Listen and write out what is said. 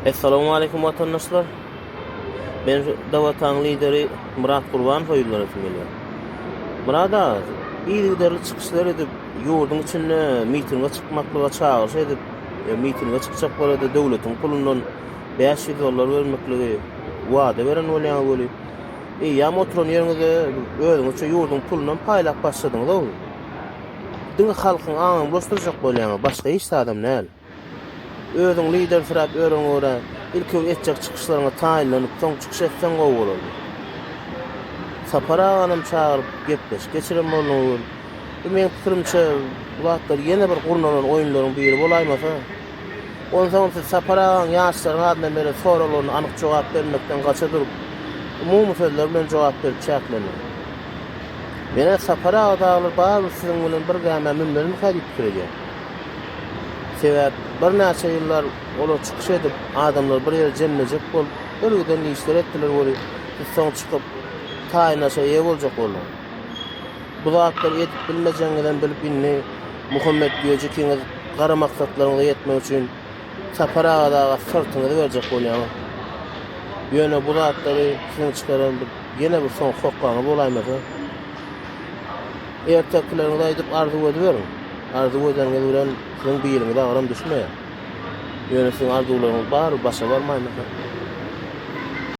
Assalamu alaykum vatandaşlar. Ben Dawatan lideri Murat Qurban hoýullar etdim gelýär. Murat ağa, bir liderli çıkışlar edip ýurdun içinde mitinge çıkmaklyga çağırış edip, mitinge çıkacak bolady döwletiň pulundan 500 dollar bermekligi wada beren bolýan bolup. Ýa oturan ýeriňizde özüňizçe ýurdun pulundan paýlap başladyňyz-da. Diňe halkyň aňyny bostyrjak bolýan başga hiç adam näl. Özüň lider sırap öýren gora ilk etjek çıkışlaryňa taýinlanyp soň çıkış etsen gowy bolar. Sapara anam çağırıp gepleş geçiren bolar. Men pikirimçe bu wagtlar ýene bir gurnanan oýunlaryň biri bolaýmasa, ondan soň sapara ýaşlaryň adına beri soralaryna anyk jogap bermekden gaça durup, umumy sözler bilen jogap berip çäklenler. Mene sapara adaglar bar siziň bilen bir gäme mümlerini hädip kirýär. Sebäp bir näçe ýyllar ola çykyş edip adamlar bir ýere jemlejek bolup, ölüden işler etdiler boly. Soň çykyp taýnaşa ýe boljak bolar. Bu zatlar etip bilmejenginden bilip inni Muhammed diýeje kiňiz gara maksatlaryňyza ýetmek üçin sapara adaga sırtyňyzy berjek bolýar. Ýöne bu zatlary siziň çykaran bir ýene bir soň hokkaňy bolaýmasa, erteklerinizi aýdyp arzu ediberin. Arzu edenler bilen siziň biýiliniňe agram düşmeýär. Ýöne siziň arzularyňyz bar, başa barmaýmasa.